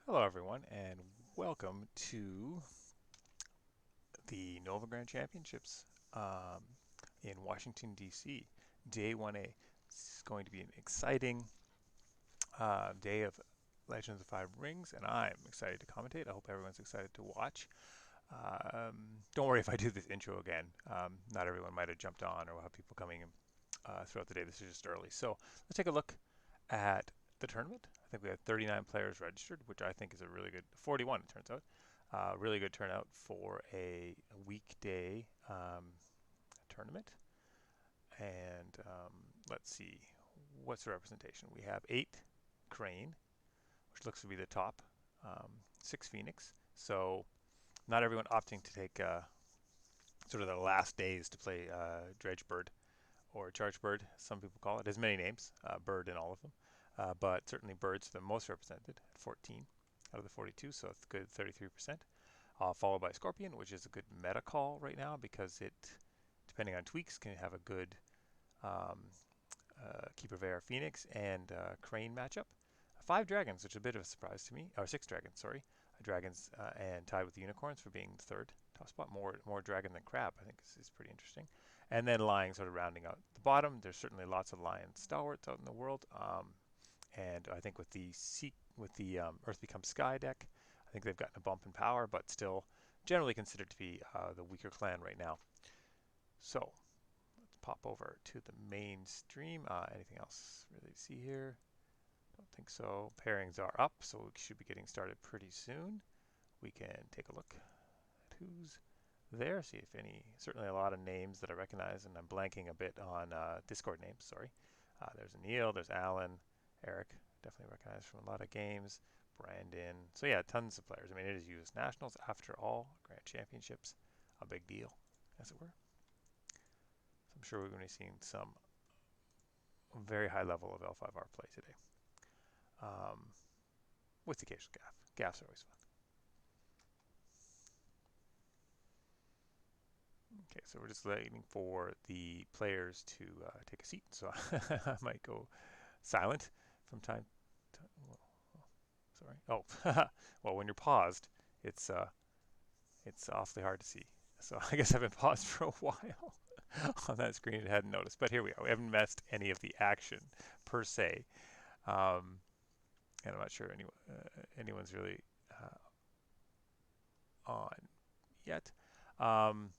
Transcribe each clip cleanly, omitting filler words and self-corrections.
Hello, everyone, and welcome to the Nova Grand Championships in Washington, D.C. Day 1A. It's going to be an exciting day of Legends of Five Rings, and I'm excited to commentate. I hope everyone's excited to watch. Don't worry if I do this intro again. Not everyone might have jumped on, or we'll have people coming throughout the day. This is just early. So let's take a look at the tournament. I think we have 39 players registered, which I think is a really good 41. It turns out, really good turnout for a weekday tournament. And let's see, what's the representation? We have 8 Crane, which looks to be the top, 6 Phoenix. So not everyone opting to take sort of the last days to play Dredgebird or Chargebird, some people call it. It has many names, bird in all of them. But certainly birds are the most represented at 14 out of the 42, so it's a good 33%. Followed by Scorpion, which is a good meta call right now because it, depending on tweaks, can have a good um, Keeper of Air Phoenix and Crane matchup. 5 dragons, which is a bit of a surprise to me, or 6 dragons, sorry. Dragons and tied with the unicorns for being the third top spot. More dragon than crab, I think is pretty interesting. And then lion sort of rounding out the bottom. There's certainly lots of lion stalwarts out in the world. And I think with the Earth Becomes Sky deck, I think they've gotten a bump in power, but still generally considered to be the weaker clan right now. So let's pop over to the main stream. Anything else really to see here? Don't think so. Pairings are up, so we should be getting started pretty soon. We can take a look at who's there, see if any, certainly a lot of names that I recognize, and I'm blanking a bit on Discord names, sorry. There's Anil, there's Alan, Eric, definitely recognized from a lot of games, Brandon. So yeah, tons of players. I mean, it is US Nationals after all, Grand Championships, a big deal, as it were. So I'm sure we're going to be seeing some very high level of L5R play today. Um, with the occasional gaff. Gaffs are always fun. Okay, so we're just waiting for the players to take a seat. So I might go silent from time to time. Sorry. Oh, well, when you're paused, it's awfully hard to see. So I guess I've been paused for a while on that screen and hadn't noticed. But here we are. We haven't missed any of the action per se, and I'm not sure anyone's really uh, on yet. Um,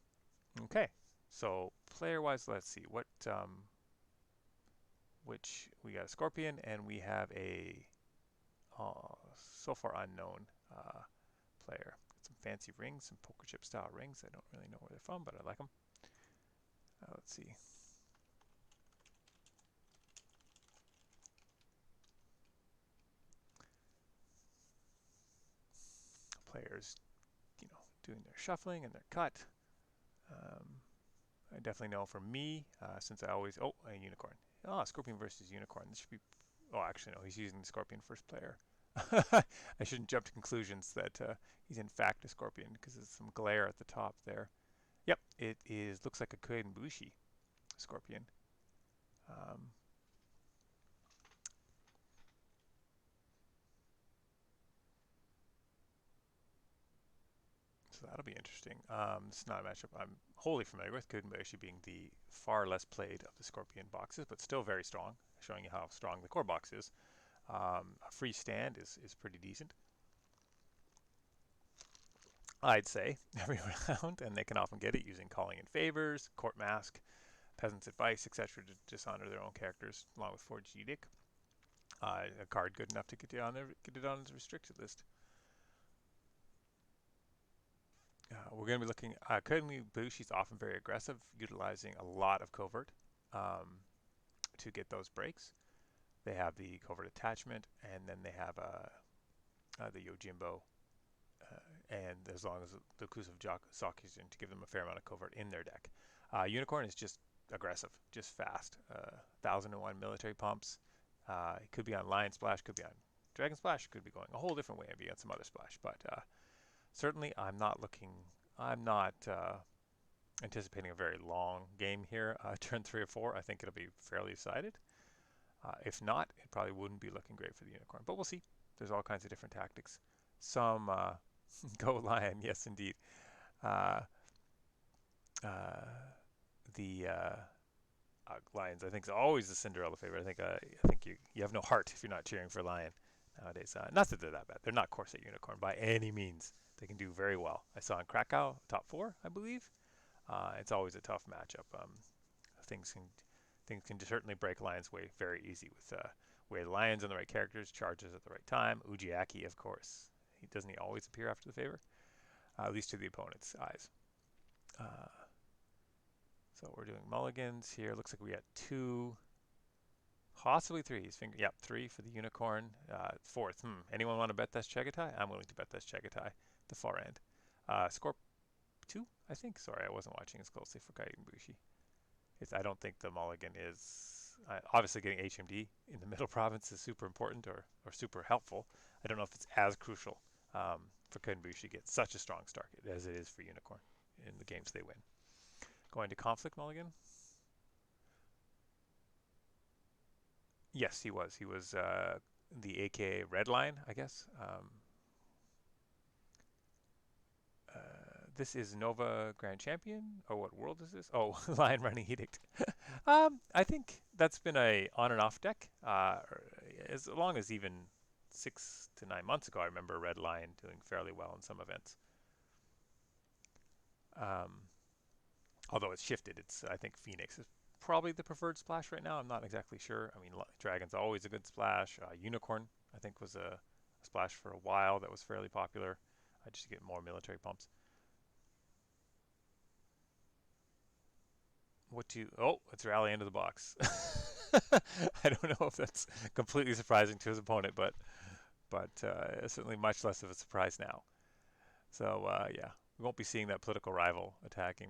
okay, so player-wise, let's see which we got a Scorpion and we have a so far unknown player. Got some fancy rings, some poker chip style rings. I don't really know where they're from, but I like them. Let's see. Players, doing their shuffling and their cut. Um, I definitely know for me, since I always a unicorn. Oh, Scorpion versus unicorn. This should be. Oh, actually no, he's using the Scorpion first player. I shouldn't jump to conclusions that he's in fact a Scorpion because there's some glare at the top there. Yep, it is. Looks like a Koenbushi Scorpion. Um, so that'll be interesting. It's not a matchup I'm wholly familiar with. Koenbushi being the far less played of the Scorpion boxes, but still very strong, showing you how strong the core box is. A free stand is pretty decent, I'd say, every round, and they can often get it using calling in favors, court mask, peasant's advice, etc., to dishonor their own characters, along with forged edict. A card good enough to get it on the restricted list. We're going to be looking. Currently, Bushi's often very aggressive, utilizing a lot of covert um, to get those breaks. They have the covert attachment, and then they have the Yojimbo and as long as the Kusuv Sokusen to give them a fair amount of covert in their deck. Unicorn is just aggressive, just fast. 1001 military pumps. It could be on Lion Splash, could be on Dragon Splash, could be going a whole different way and be on some other splash. But certainly, I'm not looking. I'm not anticipating a very long game here. Turn 3 or 4, I think it'll be fairly decided. If not, it probably wouldn't be looking great for the Unicorn. But we'll see. There's all kinds of different tactics. some go Lion, yes indeed. Uh, uh, the Lions, I think, is always the Cinderella favorite. I think you have no heart if you're not cheering for Lion nowadays. Not that they're that bad. They're not Corset Unicorn by any means. They can do very well. I saw in Krakow top four, I believe. It's always a tough matchup. Things can things can certainly break Lion's way very easy with way the Lions and the right characters, charges at the right time. Ujiaki, of course, he always appear after the favor, at least to the opponent's eyes. Uh, so we're doing mulligans here. Looks like we got two, possibly three. Yep, three for the unicorn. Fourth. Anyone want to bet that's Chagatai? I'm willing to bet that's Chagatai. The far end. Score two, I think. Sorry, I wasn't watching as closely for Kaibushi. I don't think the mulligan is obviously getting HMD in the middle province is super important or super helpful. I don't know if it's as crucial for Kaibushi to get such a strong start as it is for Unicorn in the games they win. Going to conflict mulligan. Yes, he was. He was the AKA Red Line, I guess. Uh, this is Nova Grand Champion. Oh, what world is this? Oh, Lion Running Edict. I think that's been a on and off deck. As long as even 6 to 9 months ago, I remember Red Lion doing fairly well in some events. Although it's shifted, I think Phoenix is probably the preferred splash right now. I'm not exactly sure. I mean, Dragon's always a good splash. Unicorn, I think, was a splash for a while that was fairly popular. Just to get more military pumps. Oh, it's Rally into the box. I don't know if that's completely surprising to his opponent, but certainly much less of a surprise now. So yeah, we won't be seeing that political rival attacking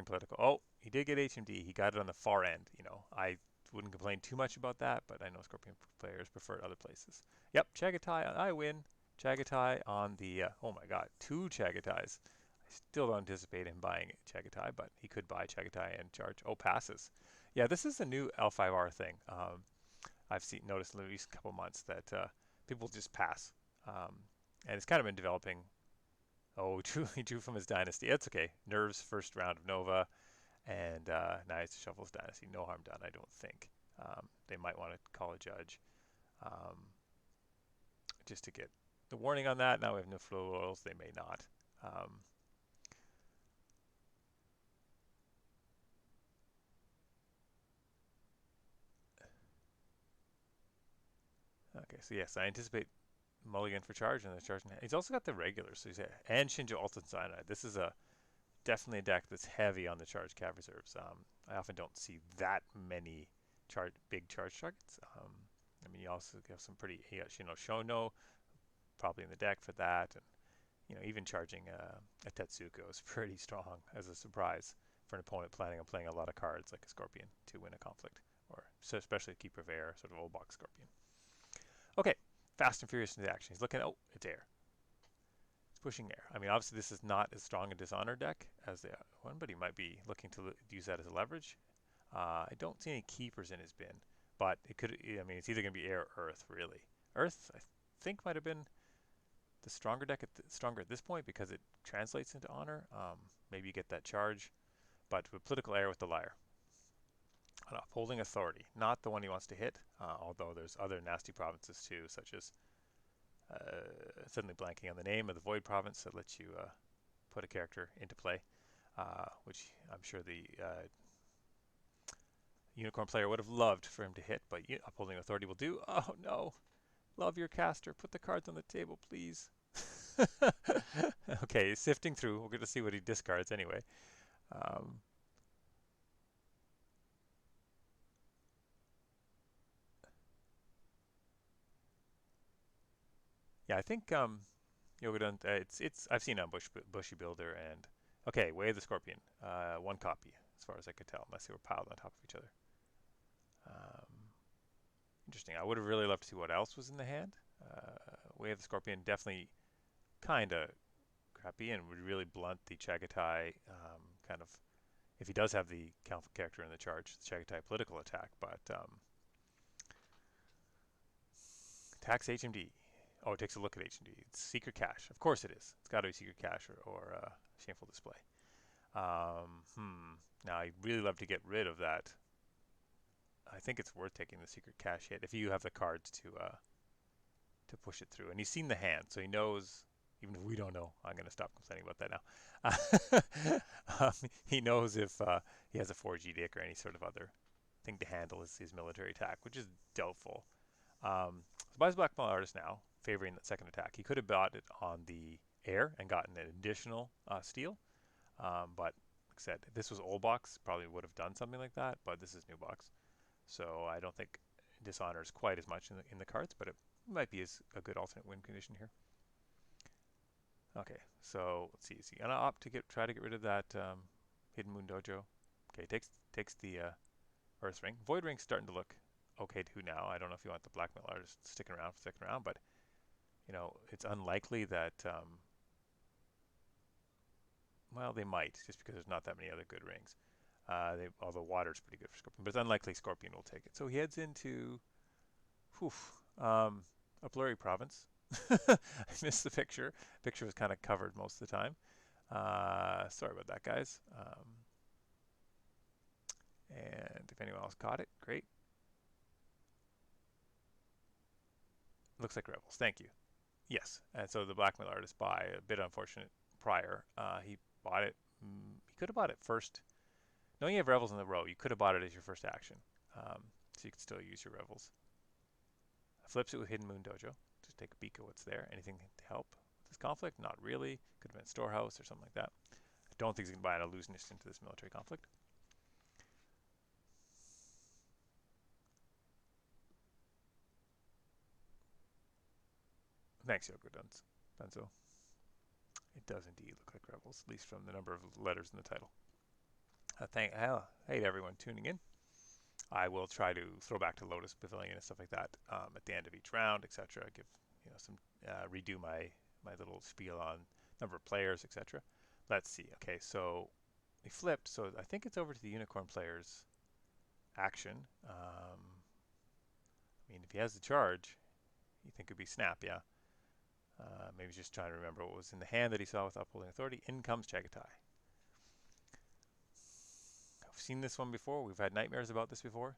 political. Oh, he did get HMD. He got it on the far end. I wouldn't complain too much about that, but I know Scorpion players prefer other places. Yep, Chagatai, I win. Chagatai on the, oh my god, two Chagatais. I still don't anticipate him buying Chagatai, but he could buy Chagatai and charge. Oh, passes. Yeah, this is a new L5R thing. I've noticed in the recent couple months that people just pass. And it's kind of been developing. Oh, he drew from his dynasty. It's okay. Nerves first round of Nova, and now he has to shuffle his dynasty. No harm done, I don't think. They might want to call a judge um, just to get the warning on that. Now we have no flow oils. They may not. Okay, so yes, I anticipate mulligan for charge and the charge. He's also got the regulars, so and Shinjo Ultimate Cyanide. This is definitely a deck that's heavy on the charge cav reserves. I often don't see that many big charge targets. I mean, you also have some pretty Shino Shono probably in the deck for that, and even charging a Tetsuko is pretty strong as a surprise for an opponent planning on playing a lot of cards like a Scorpion to win a conflict, or so especially a Keeper of Air, sort of old box Scorpion. Okay, fast and furious into action. He's looking. Oh, it's air. It's pushing air. I mean, obviously this is not as strong a Dishonor deck as the one, but he might be looking to use that as a leverage. I don't see any keepers in his bin, but it could. I mean, it's either going to be air or earth, really. Earth, I think, might have been the stronger deck stronger at this point because it translates into honor. Maybe you get that charge, but with political air with the liar. Upholding authority, not the one he wants to hit, although there's other nasty provinces too, such as suddenly blanking on the name of the Void province that lets you put a character into play, which I'm sure the Unicorn player would have loved for him to hit, but upholding authority will do. Oh no, love your caster, put the cards on the table, please. Okay, sifting through, we're going to see what he discards anyway. Yeah, I think it's I've seen on Bushy Builder and okay, Way of the Scorpion, one copy as far as I could tell, unless they were piled on top of each other. Interesting. I would have really loved to see what else was in the hand. Way of the Scorpion definitely kind of crappy and would really blunt the Chagatai kind of if he does have the conflict character in the charge, the Chagatai political attack, but tax HMD. Oh, it takes a look at H&D. It's secret cache. Of course it is. It's got to be secret cache or shameful display. Now, I'd really love to get rid of that. I think it's worth taking the secret cache hit if you have the cards to push it through. And he's seen the hand, so he knows. Even if we don't know, I'm going to stop complaining about that now. He knows if he has a 4G dick or any sort of other thing to handle his military attack, which is doubtful. So buys Black Metal Artist now, favoring that second attack. He could have bought it on the air and gotten an additional steal, but like I said, if this was old box, probably would have done something like that, but this is new box. So I don't think Dishonor is quite as much in the cards, but it might be a good alternate win condition here. Okay, so let's see. Is he gonna opt to try to get rid of that Hidden Moon Dojo? Okay, takes the Earth Ring. Void Ring's starting to look okay too now. I don't know if you want the Black Metal Artist sticking around, but you know it's unlikely that well, they might, just because there's not that many other good rings. Although water's pretty good for Scorpion, but it's unlikely Scorpion will take it. So he heads into whew, a blurry province. I missed the picture. Picture was kind of covered most of the time. Sorry about that, guys. And if anyone else caught it, great. Looks like Rebels. Thank you. Yes. And so the blackmail artist by a bit unfortunate prior. He bought it. He could have bought it first. Knowing you have Rebels in the row, you could have bought it as your first action. So you could still use your Rebels. Flips it with Hidden Moon Dojo. Just take a peek at what's there. Anything to help with this conflict? Not really. Could have been Storehouse or something like that. I don't think he's going to buy an illusionist into this military conflict. Thanks, Yoko Dunzo. It does indeed look like Rebels, at least from the number of letters in the title. Hey to everyone tuning in. I will try to throw back to Lotus Pavilion and stuff like that at the end of each round, etc. Give some redo my little spiel on number of players, etc. Let's see. Okay, so we flipped. So I think it's over to the Unicorn player's action. I mean, if he has the charge, you think it'd be Snap, yeah. Maybe he's just trying to remember what was in the hand that he saw with Upholding Authority. In comes Chagatai. I've seen this one before. We've had nightmares about this before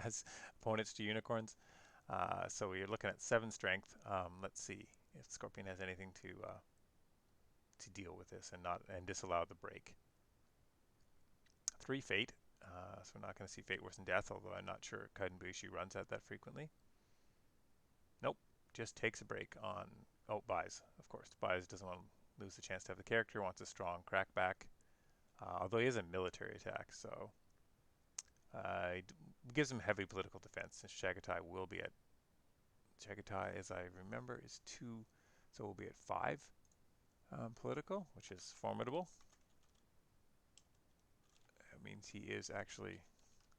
as opponents to unicorns. So we're looking at 7 strength. Let's see if Scorpion has anything to deal with this and disallow the break. 3 fate. So we're not going to see fate worse than death, although I'm not sure Kaidenbushi runs at that frequently. Nope, just takes a break on. Oh, buys, of course. Buys doesn't want to lose the chance to have the character. Wants a strong crackback. Although he is a military attack, so it gives him heavy political defense, since Chagatai will be at. Chagatai, as I remember, is 2, so we'll be at 5 political, which is formidable. That means he is actually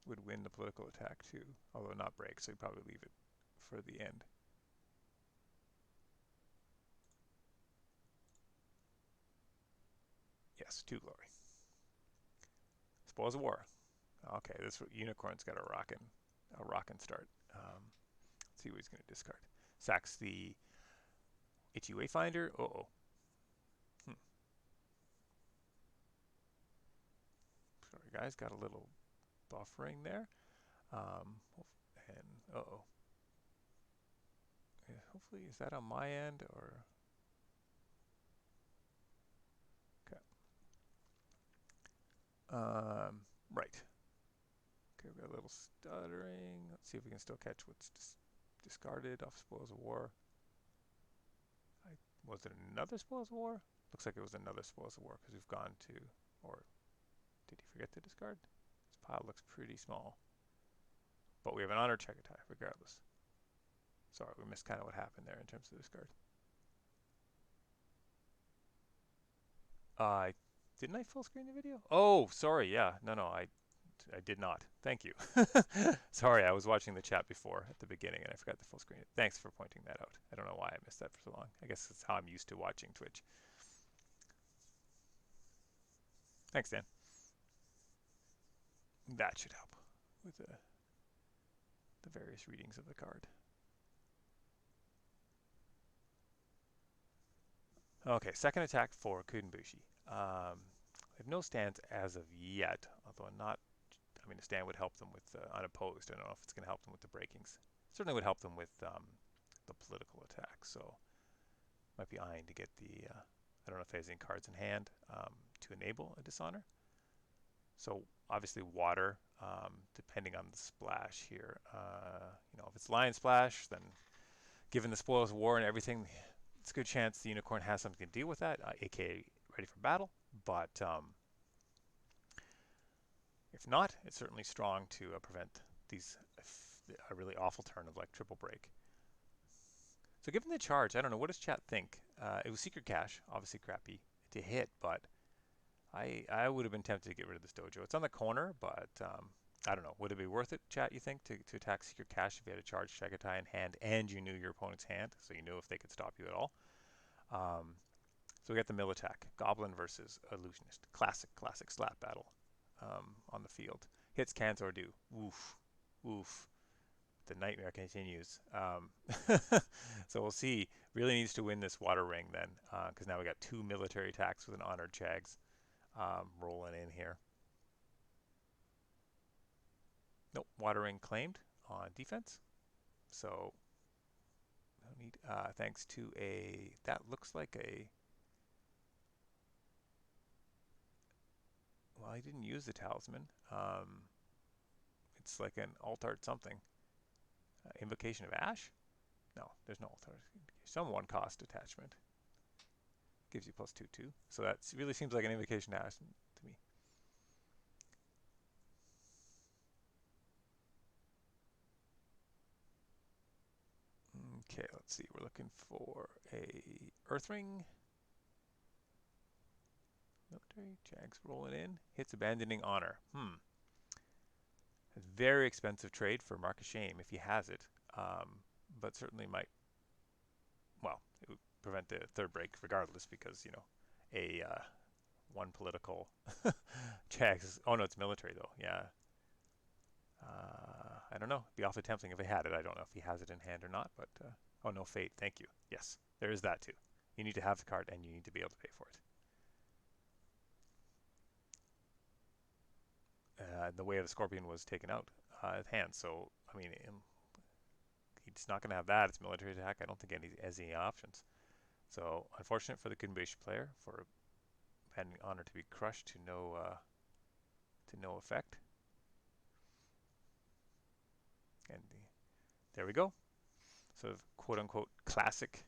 would win the political attack too, although not break, so he'd probably leave it for the end. Yes, 2 glory. Spoils of War. Okay, this unicorn's got a rockin' start. Let's see what he's going to discard. Sacks the Itchy Wayfinder. Uh-oh. Sorry, guys, got a little buffering there. And uh-oh. Yeah, hopefully, is that on my end or? Okay. Right. Okay, we got a little stuttering. Let's see if we can still catch what's discarded off Spoils of War. Was it another Spoils of War? Looks like it was another Spoils of War because we've gone to, or did he forget to discard? This pile looks pretty small. But we have an Honor Chagatai regardless. Sorry, we missed kind of what happened there in terms of discard. Didn't I full screen the video? Oh, sorry, yeah. No, I did not. Thank you. Sorry, I was watching the chat before at the beginning and I forgot to full screen it. Thanks for pointing that out. I don't know why I missed that for so long. I guess it's how I'm used to watching Twitch. Thanks, Dan. That should help with the various readings of the card. Okay, second attack for Kudenbushi. They have no stands as of yet, although not. I mean, a stand would help them with unopposed. I don't know if it's going to help them with the breakings. Certainly would help them with the political attack. So might be eyeing to get the. I don't know if he has any cards in hand to enable a dishonor. So obviously water, depending on the splash here. If it's lion splash, then given the spoils of war and everything, it's a good chance the unicorn has something to deal with that, aka ready for battle. But if not, it's certainly strong to prevent these a really awful turn of like triple break. So given the charge, I don't know, what does chat think? It was secret cache, obviously crappy to hit, but I would have been tempted to get rid of this dojo. It's on the corner, but I don't know. Would it be worth it, chat, you think, to attack secret cache if you had a charge Chagatai in hand and you knew your opponent's hand, so you knew if they could stop you at all? So we got the mill attack. Goblin versus Illusionist. Classic slap battle on the field. Hits can't or do. Oof. Oof. The nightmare continues. So we'll see. Really needs to win this water ring then, because now we got two military attacks with an honored Chags rolling in here. Nope, water ring claimed on defense. So no need. Thanks to that looks like a. Well, I didn't use the talisman. It's like an alt art something. Invocation of Ash? No, there's no alt art. Some one cost attachment. Gives you +2/2. So that really seems like an invocation of Ash to me. Okay, let's see. We're looking for a Earth Ring. Military Jags rolling in. Hits abandoning honor. A very expensive trade for Mark of Shame if he has it, but certainly might. Well, it would prevent the third break regardless because a one political Jags. Oh no, it's military though. Yeah. I don't know. It'd be awfully tempting if he had it. I don't know if he has it in hand or not. But oh no, fate. Thank you. Yes, there is that too. You need to have the card and you need to be able to pay for it. The way of the Scorpion was taken out at hand. So, I mean, he's not going to have that. It's military attack. I don't think he has any options. So, unfortunate for the Kunbeshi player for pending honor to be crushed to no effect. And there we go. Sort of quote unquote classic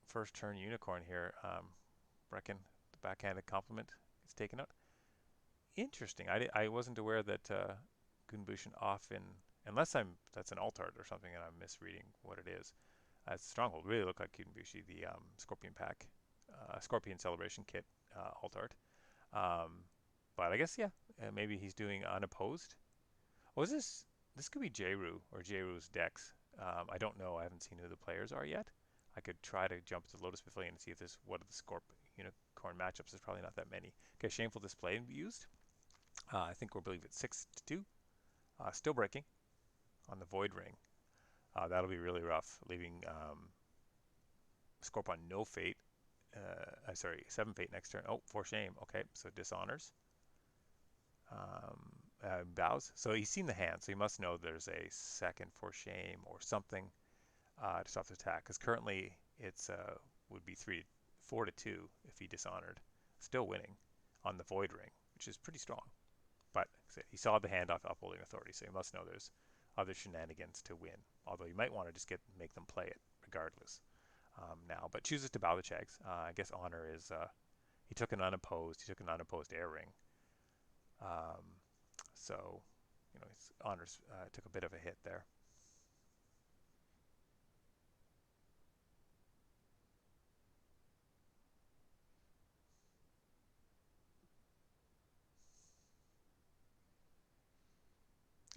first turn unicorn here. Reckon the backhanded compliment is taken out. Interesting. I wasn't aware that Gunbushin often, unless that's an alt art or something and I'm misreading what it is. It's Stronghold. Really look like Gunbushi, the Scorpion Pack, Scorpion Celebration Kit alt art. But I guess, yeah, maybe he's doing unopposed. Was this could be Jayru or Jayru's decks. I don't know. I haven't seen who the players are yet. I could try to jump to Lotus Pavilion and see if there's what are the Scorp Unicorn matchups. There's probably not that many. Okay, Shameful Display used. I think we'll believe it's 6/2. Still breaking on the Void Ring. That'll be really rough, leaving Scorp on no fate. Sorry, 7 fate next turn. Oh, for shame. Okay, so dishonors. Bows. So he's seen the hand, so he must know there's a second for shame or something to stop the attack. Because currently it's would be 4/2 if he dishonored, still winning on the Void Ring, which is pretty strong. But he saw the hand off upholding authority, so he must know there's other shenanigans to win. Although you might want to just make them play it regardless now. But chooses to bow the Chags. I guess honor is he took an unopposed. He took an unopposed air ring. So his honors took a bit of a hit there.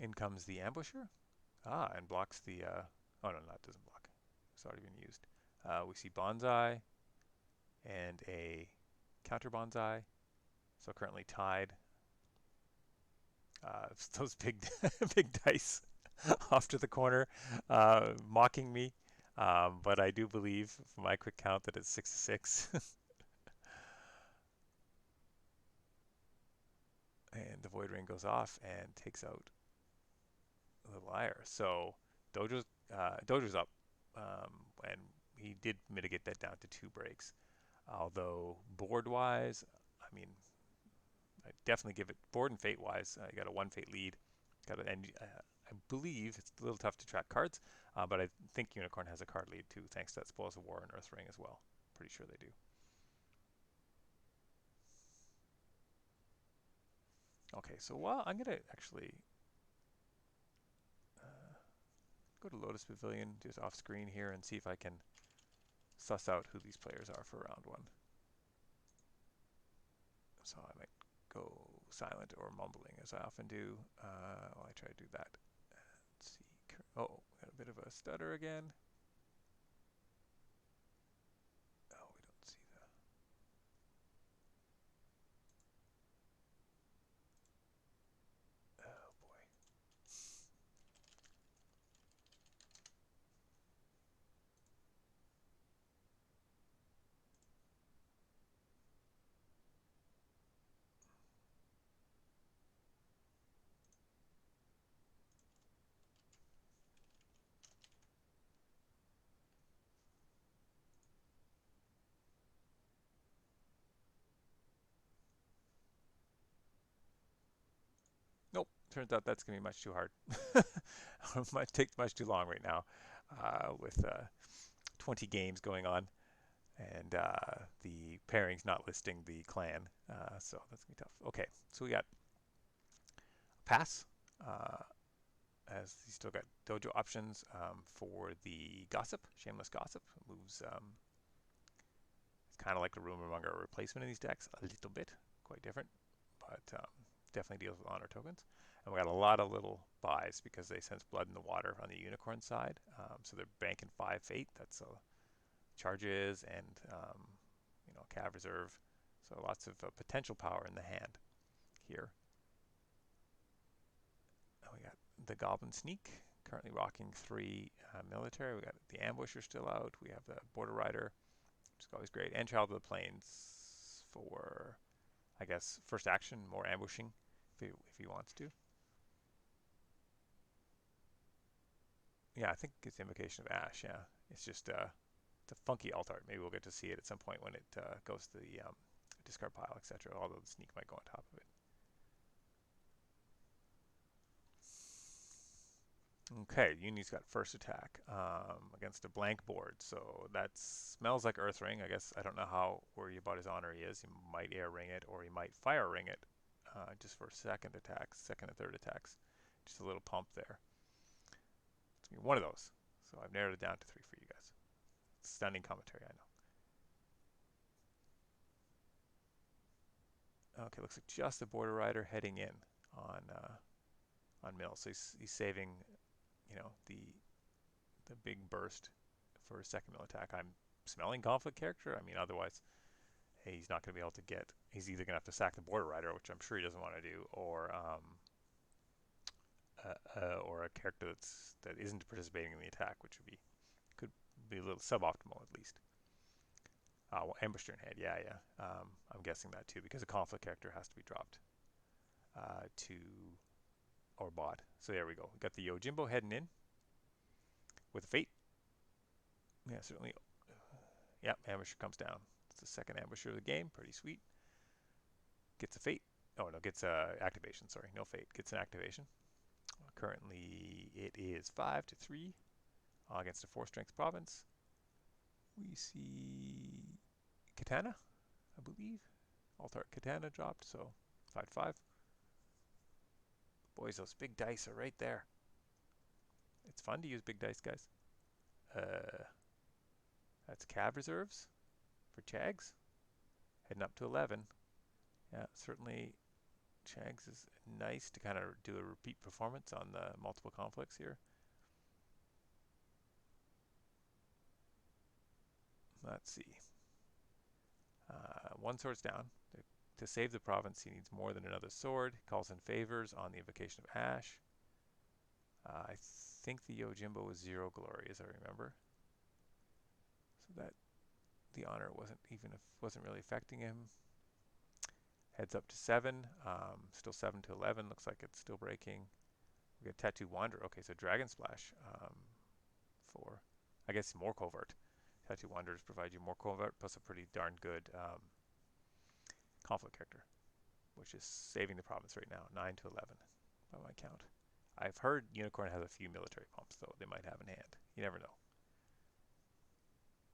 In comes the ambusher. And blocks the. Oh no, that doesn't block. It's already been used. We see bonsai and a counter bonsai. So currently tied. Those big big dice off to the corner, mocking me. But I do believe, from my quick count, that it's 6-6. And the Void Ring goes off and takes out the Liar. So Dojo's up, and he did mitigate that down to 2 breaks. Although board-wise, I mean, I definitely give it board and fate-wise. I got a 1 fate lead. And I believe it's a little tough to track cards, but I think Unicorn has a card lead too, thanks to that Spoils of War and Earth Ring as well. Pretty sure they do. Okay, so I'm gonna actually go to Lotus Pavilion just off screen here and see if I can suss out who these players are for round 1. So I might go silent or mumbling as I often do while I try to do that. Let's see. Oh, got a bit of a stutter again. Oh, we don't see the. Oh boy. Nope. Turns out that's gonna be much too hard. Might take much too long right now, with 20 games going on, and the pairings not listing the clan. So that's gonna be tough. Okay, so we got pass. As he's still got dojo options for the gossip, shameless gossip moves. It's kind of like a rumor monger replacement in these decks, a little bit, quite different, but definitely deals with honor tokens. And we got a lot of little buys because they sense blood in the water on the unicorn side. So they're banking 5 fate. That's charges and cav reserve. So lots of potential power in the hand here. And we got the Goblin Sneak, currently rocking 3 military. We got the Ambusher still out. We have the Border Rider, which is always great, and Child of the Plains for, I guess, first action, more ambushing if he wants to. Yeah, I think it's Invocation of Ash. Yeah, it's just it's a funky alt art. Maybe we'll get to see it at some point when it goes to the discard pile, etc. Although the Sneak might go on top of it. Okay, Uni's got first attack against a blank board, so that smells like Earth Ring. I guess I don't know how worried about his honor he is. He might air ring it, or he might fire ring it, just for second attacks, second and third attacks. Just a little pump there. It's gonna be one of those. So I've narrowed it down to 3 for you guys. Stunning commentary, I know. Okay, looks like just the Border Rider heading in on Mill. So he's saving, the big burst for a second mill attack. I'm smelling conflict character. I mean, otherwise, hey, he's not going to be able to get. He's either going to have to sack the Border Rider, which I'm sure he doesn't want to do, or a character that isn't participating in the attack, which could be a little suboptimal at least. Well, Ambusher in head, yeah. I'm guessing that too because a conflict character has to be dropped to or bought. So there we go. We got the Yojimbo heading in with a fate. Yeah, certainly. Yeah, Ambusher comes down. It's the second Ambusher of the game. Pretty sweet. Gets a fate. Oh no, gets a activation. Sorry, no fate. Gets an activation. Currently, it is 5-3 against a 4 strength province. We see Katana, I believe. Altar Katana dropped, so 5-5. Boys, those big dice are right there. It's fun to use big dice, guys. That's cav reserves for Chags. Heading up to 11. Yeah, certainly Chags is nice to kind of do a repeat performance on the multiple conflicts here. Let's see. 1 sword's down. To save the province, he needs more than another sword. He calls in favors on the Invocation of Ash. I think the Yojimbo was 0 glory, as I remember. So that the honor wasn't really affecting him. Heads up to 7. Still 7 to 11. Looks like it's still breaking. We got Tattoo Wanderer. Okay, so Dragon Splash for, I guess, more covert. Tattoo Wanderers provide you more covert plus a pretty darn good conflict character, which is saving the province right now, 9 to 11 by my count. I've heard Unicorn has a few military pumps, though they might have in hand. You never know.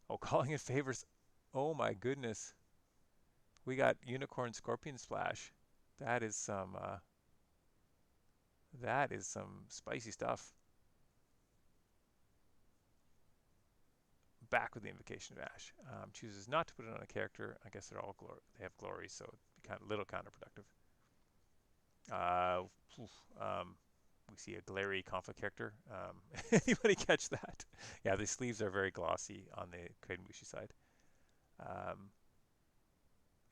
Oh, calling in favors. Oh my goodness. We got Unicorn Scorpion Splash. That is some spicy stuff. Back with the Invocation of Ash. Chooses not to put it on a character. I guess they have glory, so it'd be kind of little counterproductive. We see a glary conflict character. Anybody catch that? Yeah, the sleeves are very glossy on the Kradenbushi side.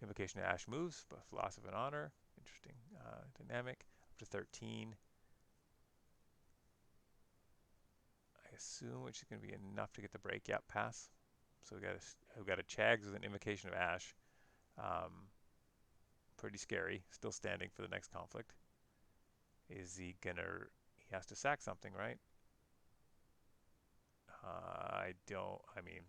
Invocation of Ash moves, but loss of an honor. Interesting dynamic. Up to 13. I assume which is going to be enough to get the break. Yep, pass. So we got a Chags with an Invocation of Ash. Pretty scary. Still standing for the next conflict. Is he gonna? He has to sack something, right? I don't. I mean,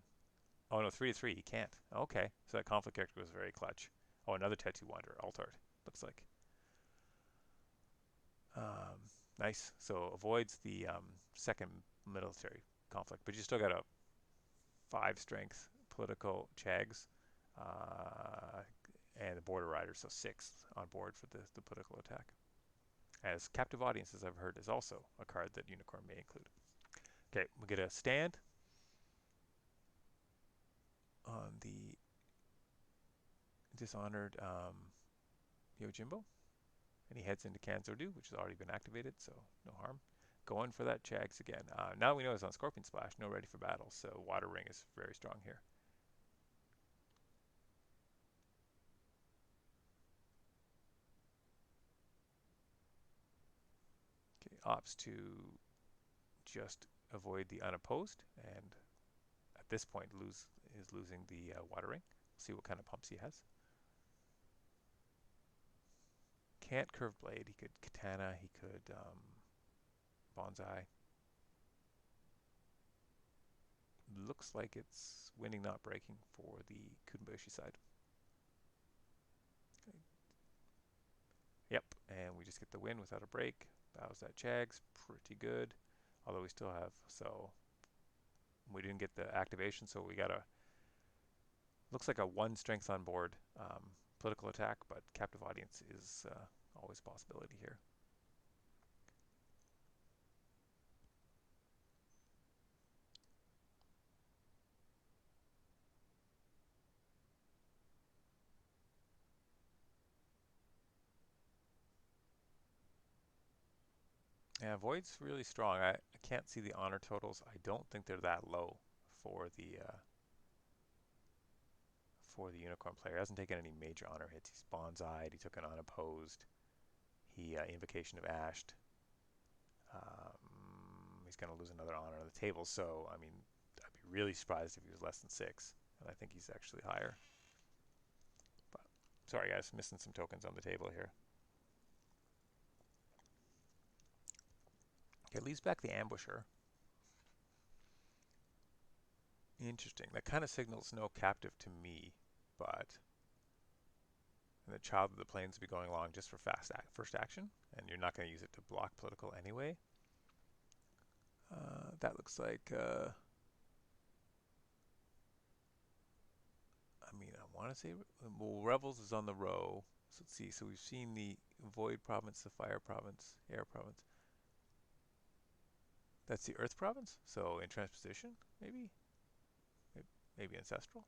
oh no, 3 to 3. He can't. Okay, so that conflict character was very clutch. Oh, another Tattoo Wanderer, Altart. Looks like. Nice. So avoids the second military conflict, but you still got a 5 strength political Chags and the border rider, so 6 on board for the political attack. As Captive Audiences, I've heard, is also a card that Unicorn may include. Okay, we get a stand on the Dishonored Yojimbo, and he heads into Kanzordu, which has already been activated, so no harm. Going for that Chags again. Now we know it's on Scorpion Splash, no ready for battle, so Water Ring is very strong here. Okay, opts to just avoid the unopposed, and at this point is losing the Water Ring. See what kind of pumps he has. Can't Curve Blade. He could Katana. He could Bonsai. Looks like it's winning, not breaking for the Kudenboshi side. Okay. Yep, and we just get the win without a break. Bows that Chags, pretty good. Although we still have, so we didn't get the activation, so we got a, looks like a 1 strength on board political attack, but Captive Audience is always a possibility here. Yeah, Void's really strong. I can't see the honor totals. I don't think they're that low for the Unicorn player. He hasn't taken any major honor hits. He's Bonsai'd. He took an unopposed. He Invocation of Ashed. He's going to lose another honor on the table. So, I mean, I'd be really surprised if he was less than 6. And I think he's actually higher. But sorry, guys, missing some tokens on the table here. Okay, leaves back the Ambusher. Interesting. That kind of signals no captive to me, but the Child of the Plains will be going along just for first action, and you're not going to use it to block political anyway. That looks like, I mean, I want to say, well, Rebels is on the row. So let's see. So we've seen the Void province, the Fire province, Air province. That's the Earth province. So in transposition, maybe Ancestral.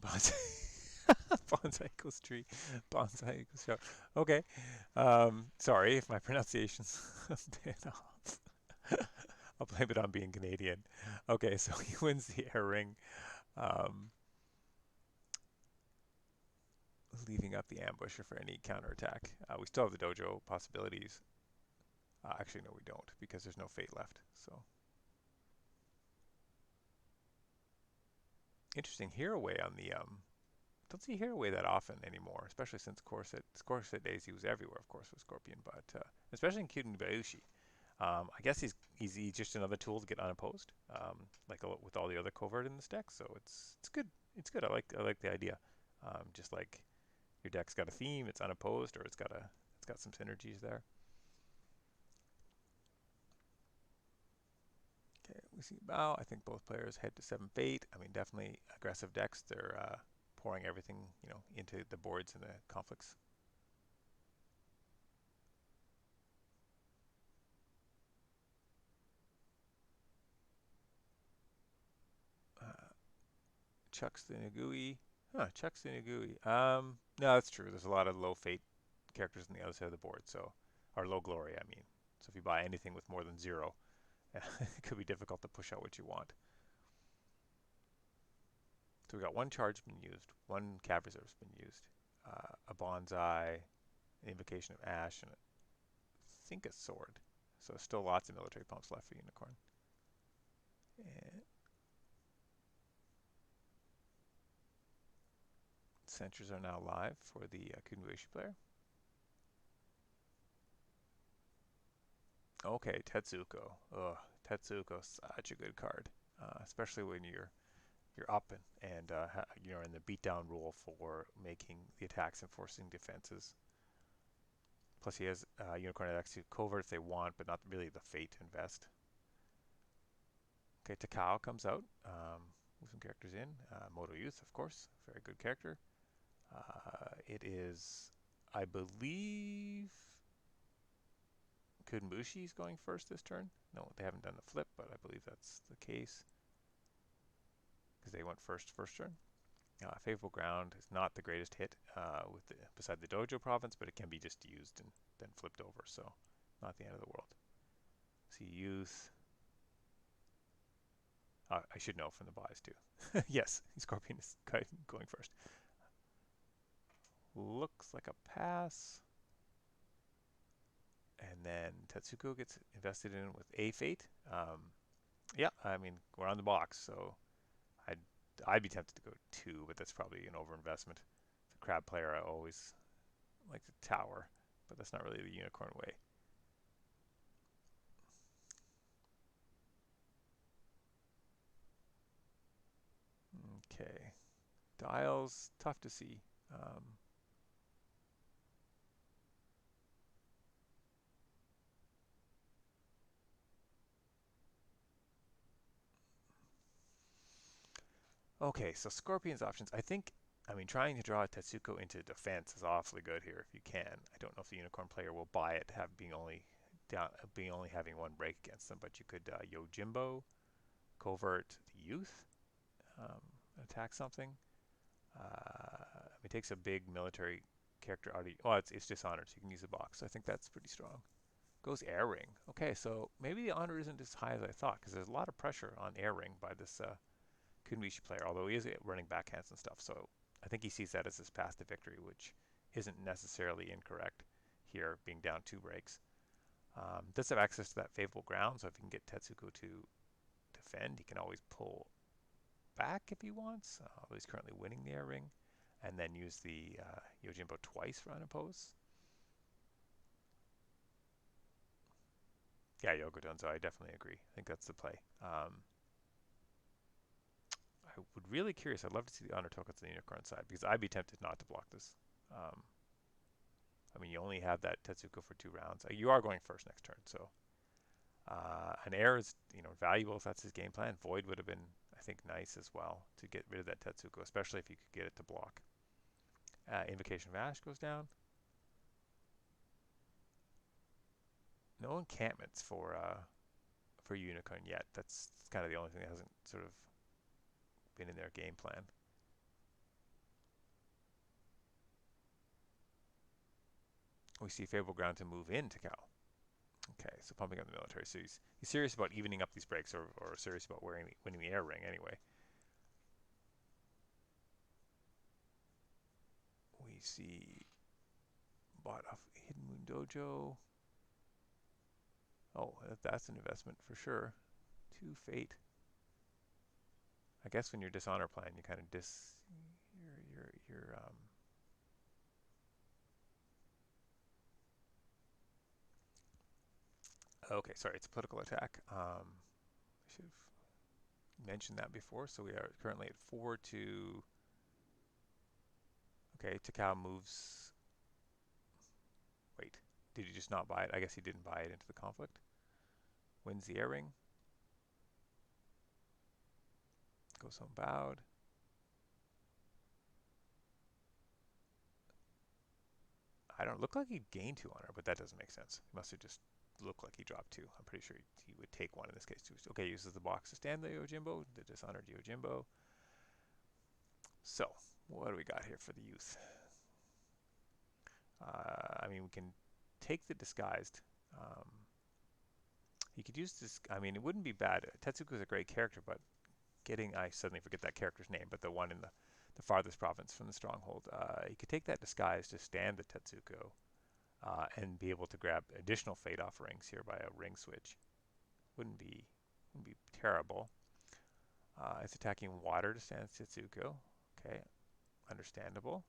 Bonsai. Bonsai equals tree. Bonsai equals show. Okay. Sorry if my pronunciation's a bit off. I'll blame it on being Canadian. Okay, so he wins the air ring, leaving up the ambusher for any counterattack. We still have the dojo possibilities. Actually, no, we don't, because there's no fate left. So interesting. Hereaway on the don't see Hereaway that often anymore, especially since Corset days he was everywhere, of course, with Scorpion, but especially in Kyuden Bayushi. I guess he's just another tool to get unopposed, like with all the other covert in this deck. So it's good. It's good. I like the idea. Just like your deck's got a theme, it's unopposed, or it's got some synergies there. Okay, we see Bao. I think both players head to 7 Fate. I mean, definitely aggressive decks. They're pouring everything, into the boards and the conflicts. Uh, Chucks the Nagui. Huh, Chucks the Nagui. No, that's true. There's a lot of low Fate characters on the other side of the board, so or low glory, I mean. So if you buy anything with more than 0, it could be difficult to push out what you want. So we got one charge been used, one Cav Reserve's been used, a Bonsai, an Invocation of Ash, and I think a Sword. So still lots of military pumps left for Unicorn. And Sentries are now live for the Kunoichi player. Okay, Tetsuko. Ugh, Tetsuko, such a good card, especially when you're up and you're in the beatdown rule for making the attacks and forcing defenses. Plus, he has Unicorn attacks to covert if they want, but not really the fate to invest. Okay, Takao comes out. Move some characters in. Moto Youth, of course, very good character. It is, I believe, Kunbushi's going first this turn. No, they haven't done the flip, but I believe that's the case because they went first turn. Favorable Ground is not the greatest hit beside the Dojo province, but it can be just used and then flipped over, so not the end of the world. See Youth. I should know from the buys too. Yes, Scorpion is going first. Looks like a pass. And then Tetsuko gets invested in with a fate. Yeah, I mean, we're on the box, so I'd, I'd be tempted to go 2, but that's probably an overinvestment. The crab player, I always like the tower, but that's not really the unicorn way. Okay. Dials, tough to see. Okay, so Scorpion's options. I mean, trying to draw Tetsuko into defense is awfully good here if you can. I don't know if the unicorn player will buy it, being only having one break against them, but you could Yojimbo, covert the youth, attack something. It takes a big military character out of. Well, it's dishonored, so you can use the box. So I think that's pretty strong. Goes air ring. Okay, so maybe the honor isn't as high as I thought because there's a lot of pressure on air ring by this Kunmichi player, although he is running backhands and stuff. So I think he sees that as his path to victory, which isn't necessarily incorrect here, being down 2 breaks. Does have access to that favorable ground, so if he can get Tetsuko to defend, he can always pull back if he wants. Although he's currently winning the air ring, and then use the Yojimbo twice for unopposed. Yeah, Yogodunzo, I definitely agree. I think that's the play. I would really curious. I'd love to see the honor tokens on the unicorn side because I'd be tempted not to block this. Um, I mean, you only have that Tetsuko for 2 rounds. You are going first next turn, so an air is valuable if that's his game plan. Void would have been, I think, nice as well to get rid of that Tetsuko, especially if you could get it to block. Invocation of Ash goes down. No encampments for Unicorn yet. That's kind of the only thing that hasn't sort of been in their game plan. We see favorable ground to move into Cal. Okay, so pumping up the military. So he's serious about evening up these breaks, or serious about winning the air ring anyway. We see bought off Hidden Moon Dojo. Oh, that's an investment for sure. 2 fate. I guess when you're dishonor plan, you kind of your okay, sorry, it's a political attack. I should have mentioned that before. So we are currently at 4 to. Okay, Takao moves. Wait, did he just not buy it? I guess he didn't buy it into the conflict. Wins the air ring. Goes home bowed. I don't look like he gained 2 honor, but that doesn't make sense. He must have just looked like he dropped 2. I'm pretty sure he would take 1 in this case too. Okay, uses the box to stand the Yojimbo, the dishonored Yojimbo. So, what do we got here for the youth? I mean, we can take the disguised. Um, he could use this. I mean, it wouldn't be bad. Tetsuko is a great character, but I suddenly forget that character's name, but the one in the farthest province from the stronghold. He could take that disguise to stand the Tetsuko and be able to grab additional fate offerings here by a ring switch. Wouldn't be terrible. It's attacking water to stand Tetsuko. Okay, understandable.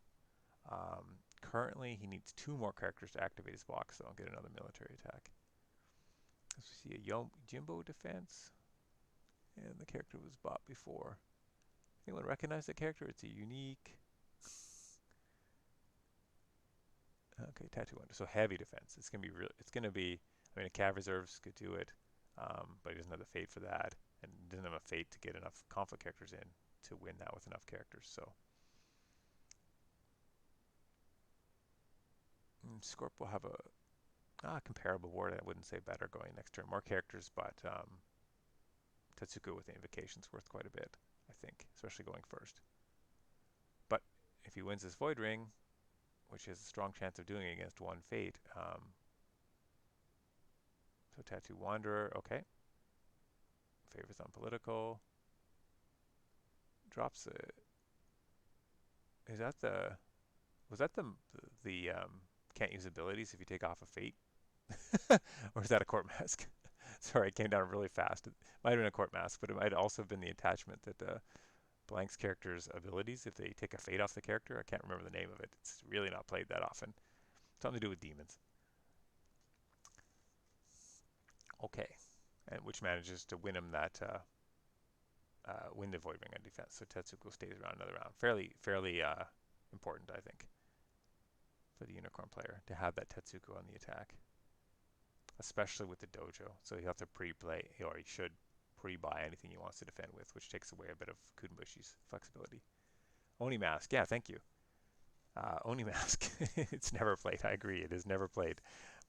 Currently, he needs 2 more characters to activate his box, so I'll get another military attack. As we see a Jimbo defense, and the character was bought before. Anyone recognize that character? It's a unique. Okay, tattoo under. So heavy defense. It's gonna be real. It's gonna be. I mean, a Cav reserves could do it, but he doesn't have the fate for that, and doesn't have a fate to get enough conflict characters in to win that with enough characters. So Scorp will have a comparable ward. I wouldn't say better going next turn. More characters, but Tetsuko with the invocation's worth quite a bit, I think, especially going first. But if he wins this Void Ring, which has a strong chance of doing it against 1 fate, so Tattoo Wanderer, okay. Favors on political. Drops it. Is that the? Was that the can't use abilities if you take off a fate? Or is that a court mask? Sorry, it came down really fast. It might have been a court mask, but it might also have been the attachment that blanks characters' abilities if they take a fate off the character. I can't remember the name of it. It's really not played that often. Something to do with demons. Okay, and which manages to win him that win the Void Ring on defense. So Tetsuko stays around another round. Fairly important, I think, for the Unicorn player to have that Tetsuko on the attack, especially with the dojo. So you have to pre-play, or he should pre-buy anything he wants to defend with, which takes away a bit of Kudenbushi's flexibility. Oni Mask, yeah, thank you. Oni Mask, it's never played. I agree, it is never played.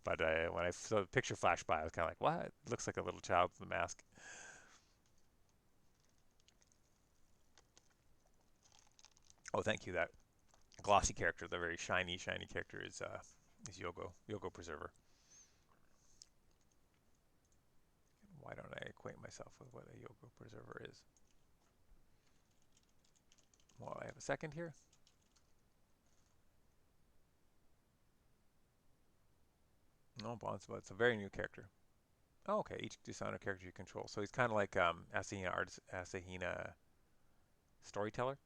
But when I saw the picture flash by, I was kind of like, what? It looks like a little child with a mask. Oh, thank you. That glossy character, the very shiny character is Yogo Preserver. Why don't I acquaint myself with what a Yogo Preserver is? Well, I have a second here. No, Bondsbud. It's a very new character. Oh, okay. Each Dishonor character you control. So he's kind of like Asahina Storyteller,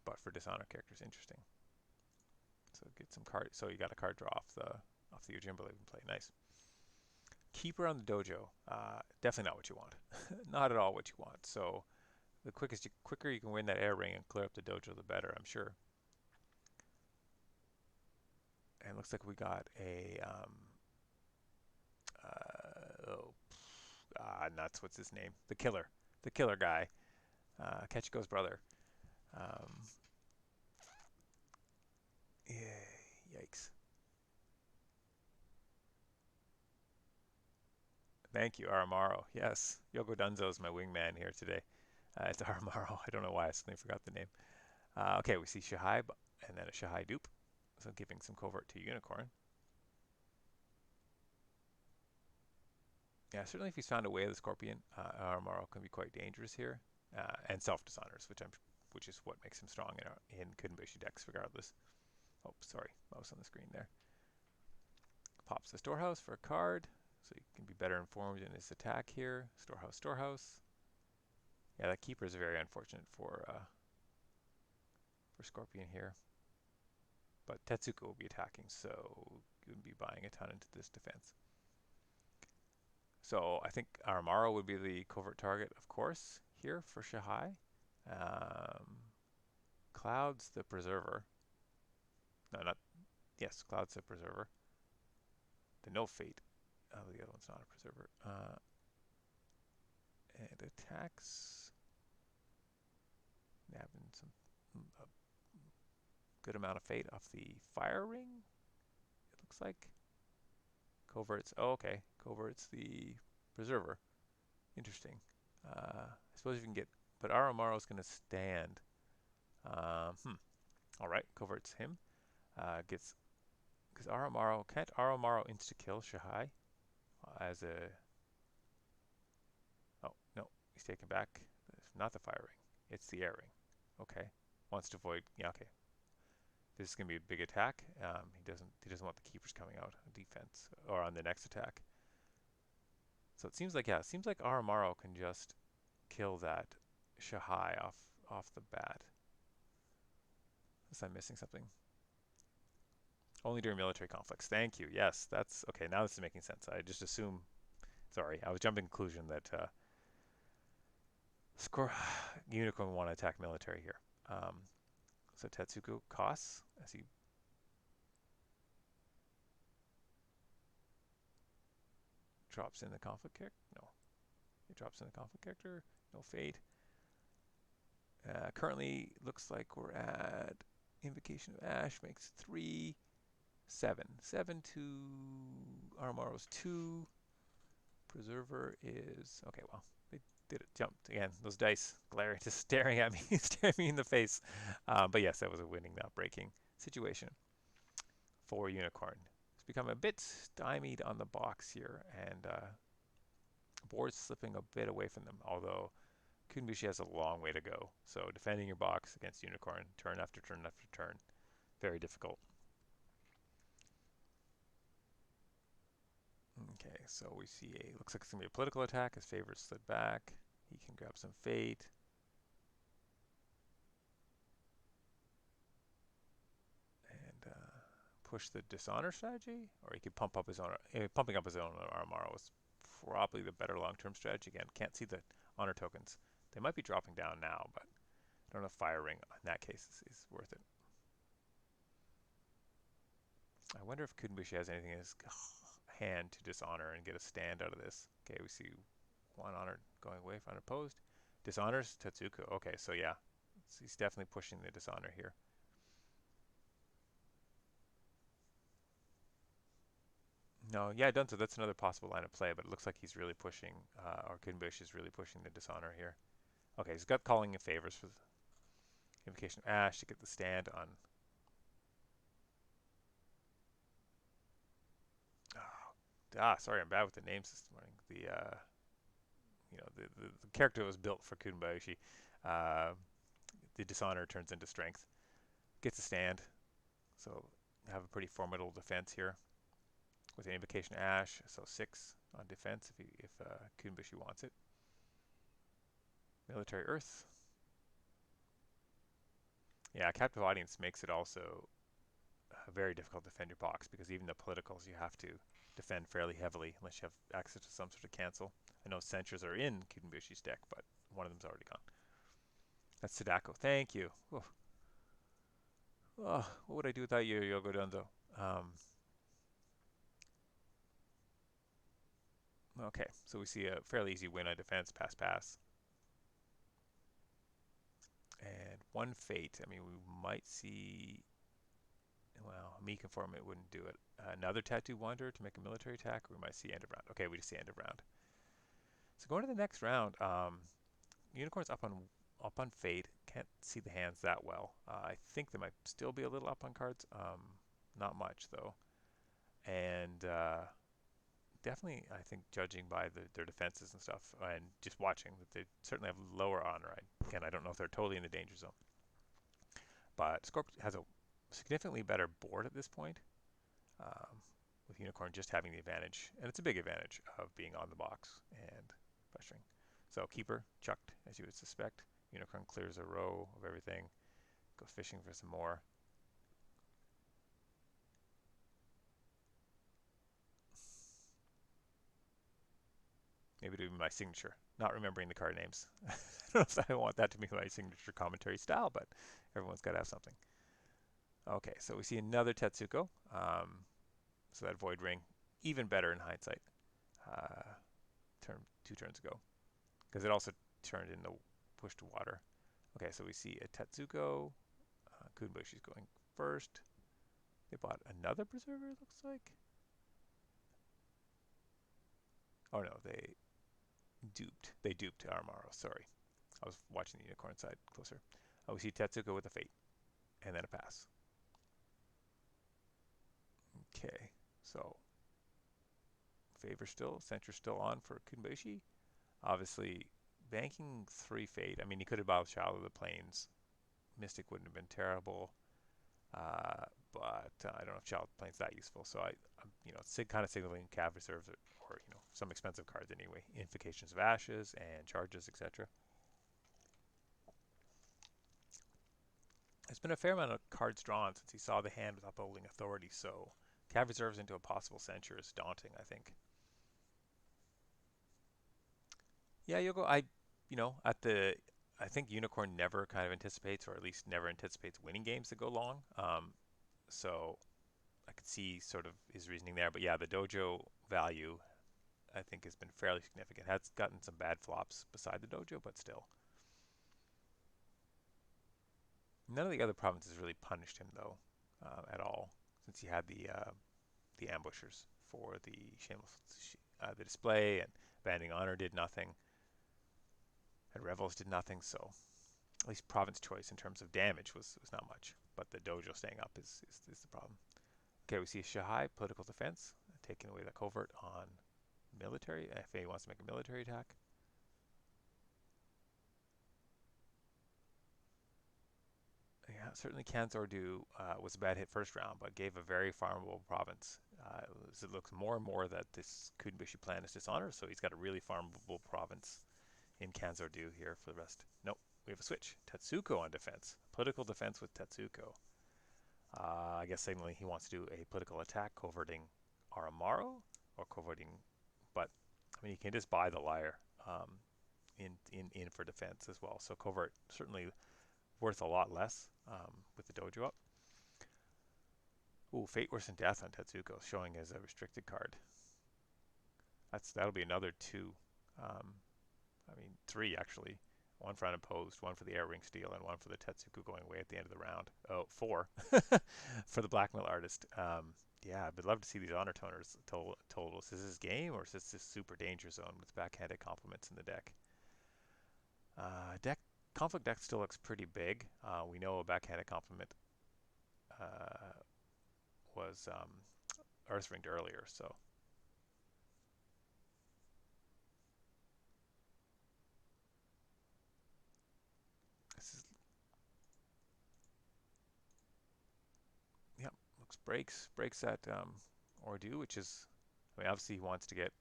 but for Dishonor characters. Interesting. So get some card. So you got a card draw off the Yojimbo that you can play. Nice. Keeper on the dojo. Definitely not what you want. Not at all what you want. So the quicker you can win that air ring and clear up the dojo, the better, I'm sure. And it looks like we got a nuts. What's his name? The killer guy. Ketchiko's brother. Um, yeah, yikes. Thank you, Aramaro. Yes, Yoko Dunzo is my wingman here today. It's Aramaro. I don't know why I suddenly forgot the name. Okay, we see Shahai and then a Shahai dupe. So giving some covert to Unicorn. Yeah, certainly if he's found a way of the Scorpion, Aramaro can be quite dangerous here. And self-dishonors, which is what makes him strong in Kudenbushi decks regardless. Oh, sorry, mouse on the screen there. Pops the storehouse for a card. so he can be better informed in his attack here. Storehouse, storehouse. Yeah, that keeper is very unfortunate for Scorpion here. But Tetsuko will be attacking, so he would be buying a ton into this defense. So I think Aramaro would be the covert target, of course, here for Shahai. Cloud's the preserver. No, not, yes, Cloud's the preserver. The no fate. Oh, the other one's not a preserver. And attacks. Having some a good amount of fate off the fire ring. It looks like coverts. Oh, okay, coverts the preserver. Interesting. I suppose you can get, but Aramaro's going to stand. All right, coverts him. Gets because Aramaro can't Aramaro insta kill Shahai as a. Oh no, he's taken back. It's not the fire ring. It's the air ring. Okay, wants to avoid. Yeah, okay. This is going to be a big attack. He doesn't want the keepers coming out on defense or on the next attack. So it seems like Aramaro can just kill that Shahai off the bat. Unless I'm missing something. Only during military conflicts. Thank you. Yes, that's okay. Now this is making sense. I just assume. Sorry, I was jumping to conclusion that Unicorn want to attack military here. So Tetsuko costs as he drops in the conflict character. No, he drops in the conflict character. No fate. Currently, looks like we're at Invocation of Ash makes 3, 7. 7 to Aramaro's 2. Preserver is okay. Well, they did it. Jumped again. Those dice glaring, just staring at me, staring me in the face. But yes, that was a winning, not breaking situation for Unicorn. It's become a bit stymied on the box here, and board's slipping a bit away from them. Although Kunbushi has a long way to go. So defending your box against Unicorn, turn after turn after turn, very difficult. Okay, so we see looks like it's going to be a political attack. His favorite slid back. He can grab some fate. And push the dishonor strategy, or he could pump up his own. Pumping up his own Aramaro is probably the better long-term strategy. Again, can't see the honor tokens. They might be dropping down now, but I don't know if fire ring in that case is worth it. I wonder if Kunbushi has anything in his hand to dishonor and get a stand out of this. Okay, we see one honor going away for unopposed. Dishonors Tetsuko. Okay, so yeah, he's definitely pushing the dishonor here. No, yeah, Dunzo, that's another possible line of play, but it looks like he's really pushing, or Kunbushi is really pushing the dishonor here. Okay, he's got calling in favors for the Invocation of Ash to get the stand on. Sorry, I'm bad with the names this morning. The character was built for Kunbushi. The dishonor turns into strength, gets a stand, so have a pretty formidable defense here with an Invocation Ash, so 6 on defense if Kunbushi wants it. Military Earth. Yeah, Captive Audience makes it also very difficult to defend your box because even the politicals you have to defend fairly heavily unless you have access to some sort of cancel. I know Censures are in Kunbushi's deck, but one of them's already gone. That's Sadako. Thank you. Oh, what would I do without you, Yogo Dunzo? Okay, so we see a fairly easy win on defense, pass. And one fate. I mean, we might see. Well, Mika form it wouldn't do it. Another Tattoo Wanderer to make a military attack. Or we might see end of round. Okay, we just see end of round. So going to the next round, Unicorn's up on fate. Can't see the hands that well. I think they might still be a little up on cards. Not much though. And definitely, I think judging by their defenses and stuff, and just watching that they certainly have lower honor. Again, I don't know if they're totally in the danger zone. But Scorp has a significantly better board at this point, with Unicorn just having the advantage, and it's a big advantage of being on the box and pressuring. So keeper chucked, as you would suspect. Unicorn clears a row of everything, goes fishing for some more. Maybe do my signature, not remembering the card names. I don't know if I want that to be my signature commentary style, but everyone's got to have something. Okay, so we see another Tetsuko. So that Void Ring, even better in hindsight, uh, 2 turns ago, because it also turned into push to water. Okay, so we see a Tetsuko. Kunbushi's going first. They bought another preserver, it looks like. Oh no, they duped Aramaro, sorry. I was watching the Unicorn side closer. We see Tetsuko with a Fate, and then a pass. Okay, so favor still, center still on for Kunbushi. Obviously, banking 3 Fate. I mean, he could have bought Child of the Plains. Mystic wouldn't have been terrible, but I don't know if Child of the Plains is that useful. So I'm kind of signaling Cav reserves or some expensive cards anyway. Invocations of Ashes and Charges, etc. There's been a fair amount of cards drawn since he saw the hand with upholding authority. So Cav reserves into a possible censure is daunting, I think. Yeah, Yoko, I think Unicorn never kind of anticipates, or at least never anticipates winning games that go long. So I could see sort of his reasoning there. But yeah, the dojo value, I think, has been fairly significant. Has gotten some bad flops beside the dojo, but still. None of the other provinces really punished him, though, at all, since he had the ambushers for the shameless the display, and Banding Honor did nothing, and Revels did nothing, so at least province choice in terms of damage was not much. But the dojo staying up is the problem. Okay, we see Shahai, political defense, taking away the covert on military. FA wants to make a military attack. Yeah, certainly Kanzordu was a bad hit first round, but gave a very farmable province. It looks more and more that this Kudenbishi plan is dishonored, so he's got a really farmable province in Kanzordu here for the rest. Nope, we have a switch. Tetsuko on defense. Political defense with Tetsuko. I guess signaling he wants to do a political attack coverting Aramaro or coverting, but I mean, he can just buy the Liar in for defense as well. So covert certainly worth a lot less with the dojo up. Ooh, Fate Worse than Death on Tetsuko, showing as a restricted card. That'll be another 2. I mean, 3 actually. One for unopposed, one for the Air Ring Steel, and one for the Tetsuko going away at the end of the round. Oh, 4 for the Blackmail Artist. Yeah, I'd love to see these honor toners totals. Is this game, or is this super danger zone with backhanded compliments in the deck? Deck conflict deck still looks pretty big. We know a backhanded compliment was Earthringed earlier, so this is breaks that Ordu, which is, I mean, obviously he wants to get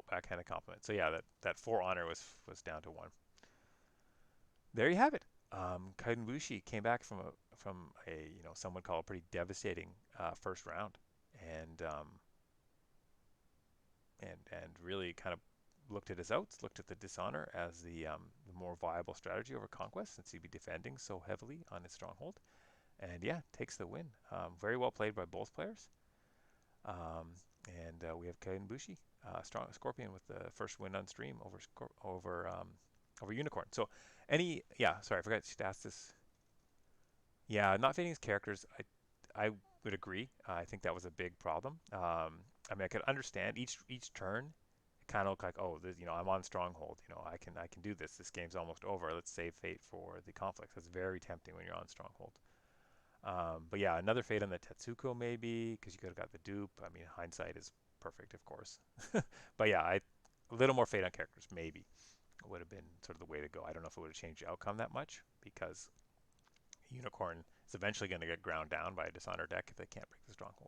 backhand compliment. So yeah, that 4 honor was down to 1. There you have it. Kaidenbushi came back from a some would call a pretty devastating first round, and really kind of looked at his outs, looked at the dishonor as the more viable strategy over conquest, since he'd be defending so heavily on his stronghold. And yeah, takes the win. Very well played by both players. And we have Kaidenbushi, strong Scorpion, with the first win on stream over Unicorn. So sorry, I forgot to ask this. Yeah, not fading his characters, I would agree. I think that was a big problem. I mean, I could understand each turn, kind of look like, oh, I'm on stronghold. I can do this. This game's almost over. Let's save fate for the conflict. That's very tempting when you're on stronghold. But yeah, another fate on the Tetsuko maybe, because you could have got the dupe. I mean, hindsight is perfect, of course. But yeah, a little more fate on characters maybe would have been sort of the way to go. I don't know if it would have changed the outcome that much, because Unicorn is eventually going to get ground down by a Dishonor deck if they can't break the stronghold.